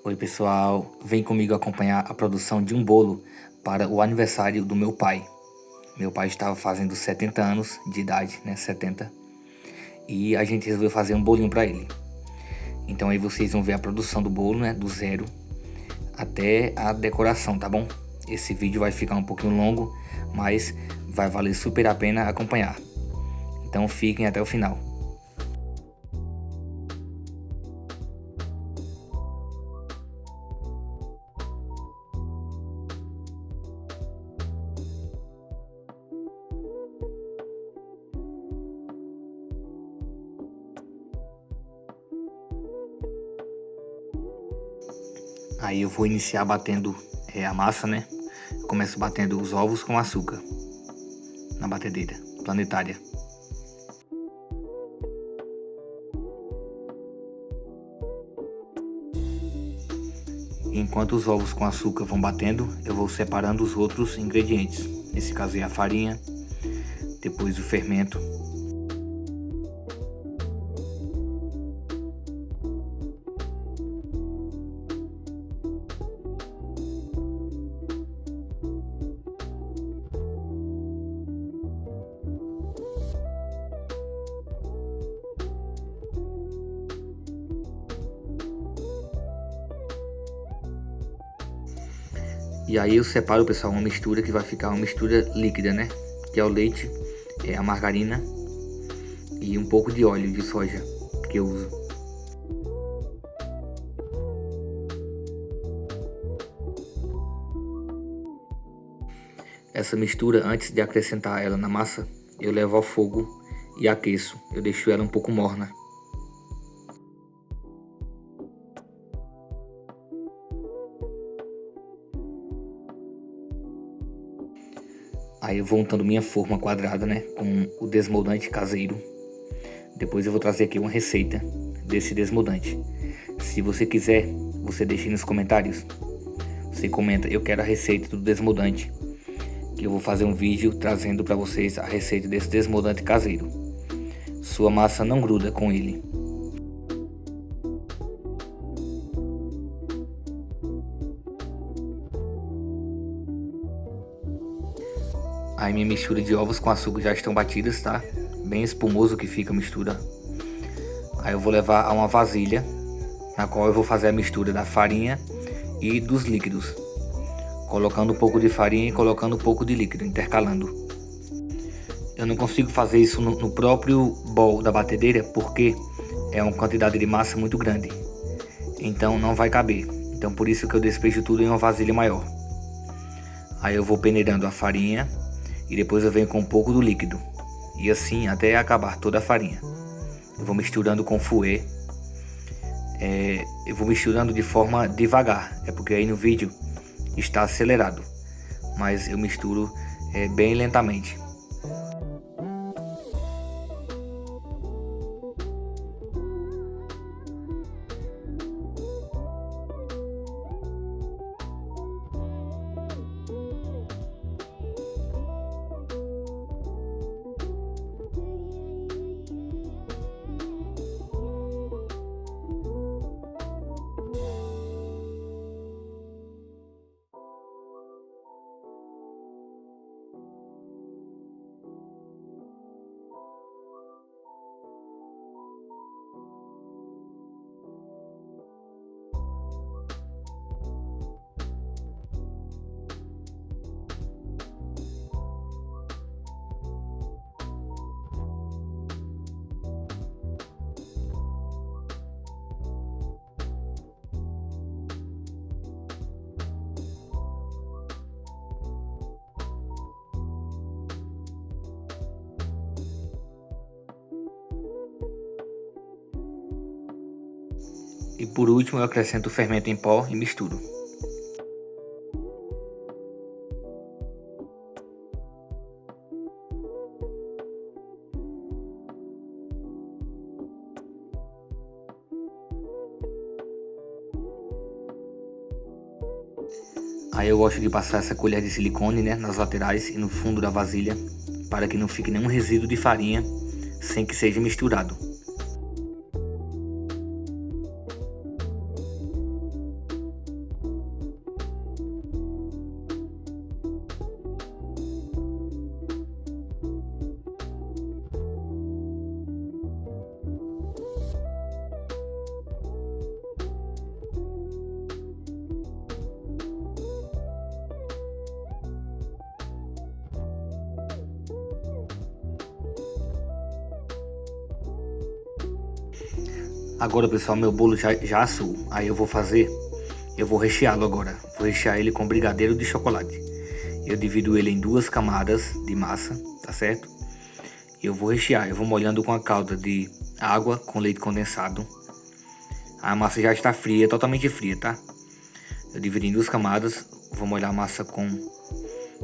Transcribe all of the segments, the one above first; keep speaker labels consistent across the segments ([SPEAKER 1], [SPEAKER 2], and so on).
[SPEAKER 1] Oi pessoal, vem comigo acompanhar a produção de um bolo para o aniversário do meu pai. Meu pai estava fazendo 70 anos de idade, né, 70. E a gente resolveu fazer um bolinho para ele. Então aí vocês vão ver a produção do bolo, né, do zero até a decoração, tá bom? Esse vídeo vai ficar um pouquinho longo, mas vai valer super a pena acompanhar. Então fiquem até o final. Aí eu vou iniciar batendo a massa, né? Eu começo batendo os ovos com açúcar na batedeira planetária. Enquanto os ovos com açúcar vão batendo, eu vou separando os outros ingredientes. Nesse caso é a farinha, depois o fermento. E aí eu separo, pessoal, uma mistura que vai ficar uma mistura líquida, né? Que é o leite, a margarina e um pouco de óleo de soja que eu uso. Essa mistura, antes de acrescentar ela na massa, eu levo ao fogo e aqueço. Eu deixo ela um pouco morna. Aí eu vou untando minha forma quadrada, né, com o desmoldante caseiro. Depois eu vou trazer aqui uma receita desse desmoldante. Se você quiser, você deixa aí nos comentários. Você comenta, eu quero a receita do desmoldante, que eu vou fazer um vídeo trazendo para vocês a receita desse desmoldante caseiro. Sua massa não gruda com ele. Aí minha mistura de ovos com açúcar já estão batidas, tá? Bem espumoso que fica a mistura. Aí eu vou levar a uma vasilha, na qual eu vou fazer a mistura da farinha e dos líquidos. Colocando um pouco de farinha e colocando um pouco de líquido, intercalando. Eu não consigo fazer isso no próprio bowl da batedeira, porque é uma quantidade de massa muito grande. Então não vai caber. Então por isso que eu despejo tudo em uma vasilha maior. Aí eu vou peneirando a farinha e depois eu venho com um pouco do líquido. E assim até acabar toda a farinha. Eu vou misturando com fouet. Eu vou misturando de forma devagar. É porque aí no vídeo está acelerado. Mas eu misturo bem lentamente. E por último eu acrescento o fermento em pó e misturo. Aí eu gosto de passar essa colher de silicone, né, nas laterais e no fundo da vasilha, para que não fique nenhum resíduo de farinha sem que seja misturado. Agora, pessoal, meu bolo já assou. Aí eu vou recheá-lo agora. Vou rechear ele com brigadeiro de chocolate. Eu divido ele em 2 camadas de massa, tá certo? Eu vou rechear, eu vou molhando com a calda de água com leite condensado. A massa já está fria, totalmente fria, tá? Eu dividi em 2 camadas, vou molhar a massa com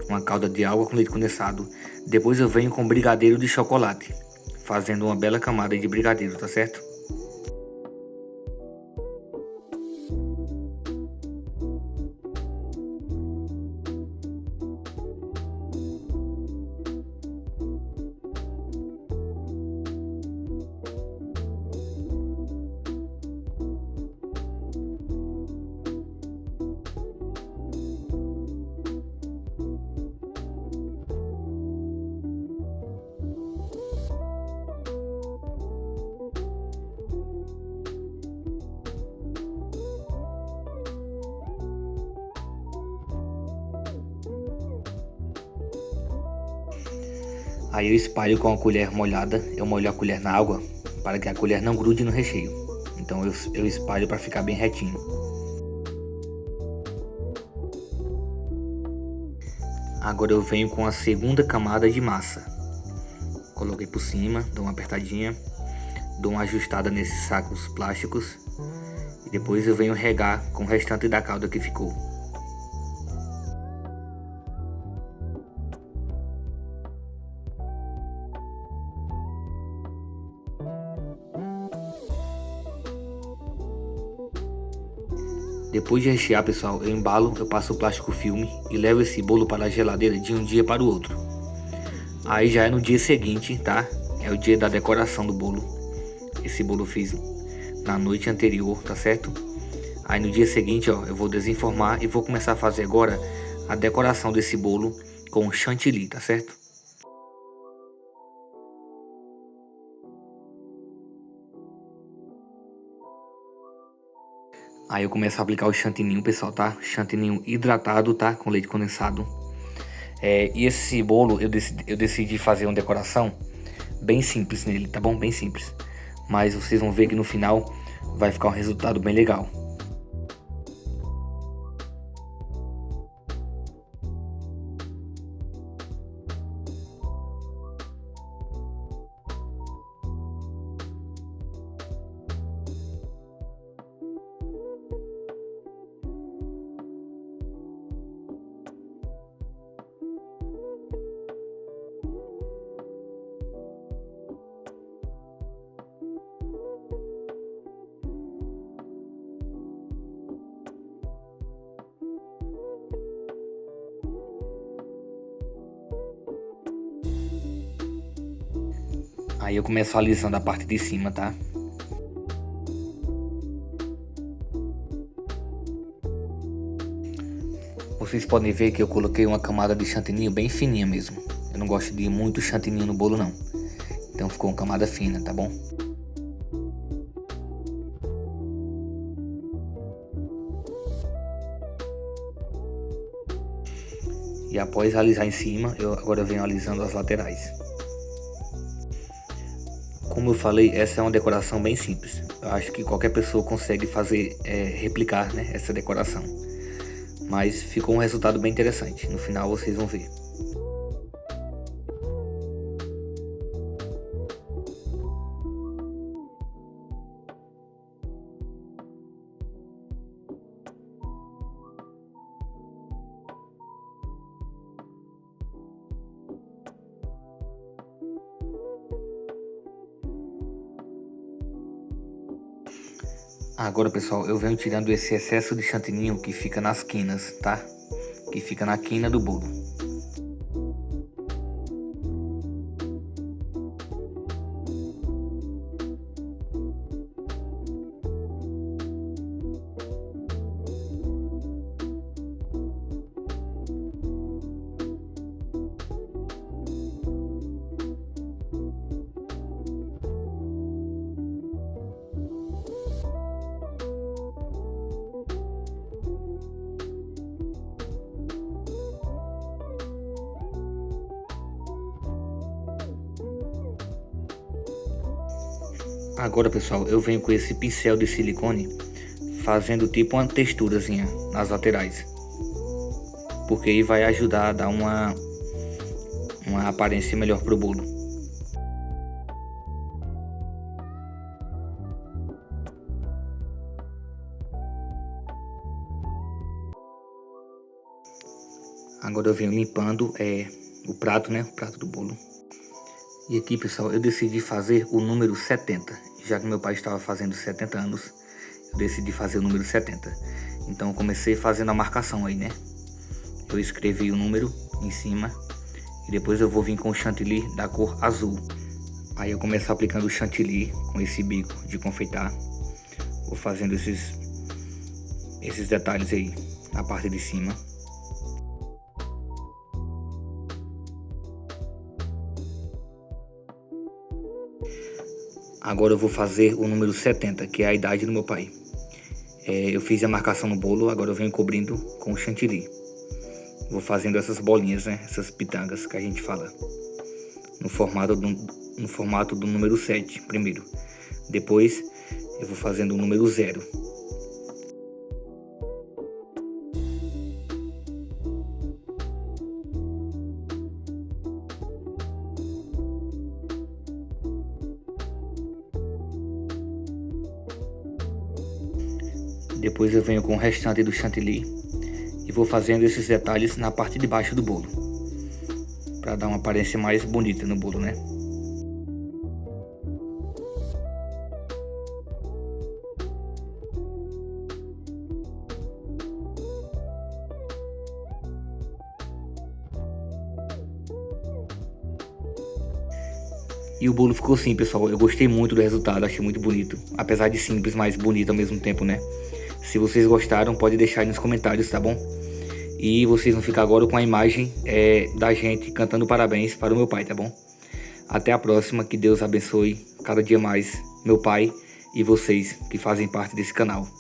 [SPEAKER 1] uma calda de água com leite condensado. Depois eu venho com brigadeiro de chocolate, fazendo uma bela camada de brigadeiro, tá certo? Aí eu espalho com a colher molhada, eu molho a colher na água para que a colher não grude no recheio. Então eu espalho para ficar bem retinho. Agora eu venho com a segunda camada de massa. Coloquei por cima, dou uma apertadinha, dou uma ajustada nesses sacos plásticos e depois eu venho regar com o restante da calda que ficou. Depois de rechear, pessoal, eu embalo, eu passo o plástico filme e levo esse bolo para a geladeira de um dia para o outro. Aí já é no dia seguinte, tá? É o dia da decoração do bolo. Esse bolo eu fiz na noite anterior, tá certo? Aí no dia seguinte, ó, eu vou desenformar e vou começar a fazer agora a decoração desse bolo com chantilly, tá certo? Aí eu começo a aplicar o chantininho, pessoal, tá? Chantininho hidratado, tá? Com leite condensado. E esse bolo eu decidi fazer uma decoração bem simples nele, tá bom? Bem simples. Mas vocês vão ver que no final vai ficar um resultado bem legal. Aí eu começo alisando a parte de cima, tá? Vocês podem ver que eu coloquei uma camada de chantininho bem fininha mesmo. Eu não gosto de muito chantininho no bolo não. Então ficou uma camada fina, tá bom? E após alisar em cima, agora eu venho alisando as laterais. Como eu falei, essa é uma decoração bem simples. Eu acho que qualquer pessoa consegue fazer, replicar, né, essa decoração. Mas ficou um resultado bem interessante. No final vocês vão ver. Agora, pessoal, eu venho tirando esse excesso de chantininho que fica nas quinas, tá? Que fica na quina do bolo. Agora, pessoal, eu venho com esse pincel de silicone fazendo tipo uma texturazinha nas laterais, porque aí vai ajudar a dar uma aparência melhor pro bolo. Agora eu venho limpando o prato, né? O prato do bolo. E aqui, pessoal, eu decidi fazer o número 70. Já que meu pai estava fazendo 70 anos, eu decidi fazer o número 70. Então eu comecei fazendo a marcação aí, né? Eu escrevi o número em cima e depois eu vou vir com o chantilly da cor azul. Aí eu começo aplicando o chantilly com esse bico de confeitar. Vou fazendo esses detalhes aí na parte de cima. Agora eu vou fazer o número 70, que é a idade do meu pai. Eu fiz a marcação no bolo, agora eu venho cobrindo com o chantilly. Vou fazendo essas bolinhas, né? Essas pitangas que a gente fala. No formato do número 7 primeiro. Depois eu vou fazendo o número 0. Depois eu venho com o restante do chantilly e vou fazendo esses detalhes na parte de baixo do bolo, para dar uma aparência mais bonita no bolo, né? E o bolo ficou assim, pessoal. Eu gostei muito do resultado, achei muito bonito. Apesar de simples, mas bonito ao mesmo tempo, né? Se vocês gostaram, pode deixar aí nos comentários, tá bom? E vocês vão ficar agora com a imagem da gente cantando parabéns para o meu pai, tá bom? Até a próxima, que Deus abençoe cada dia mais meu pai e vocês que fazem parte desse canal.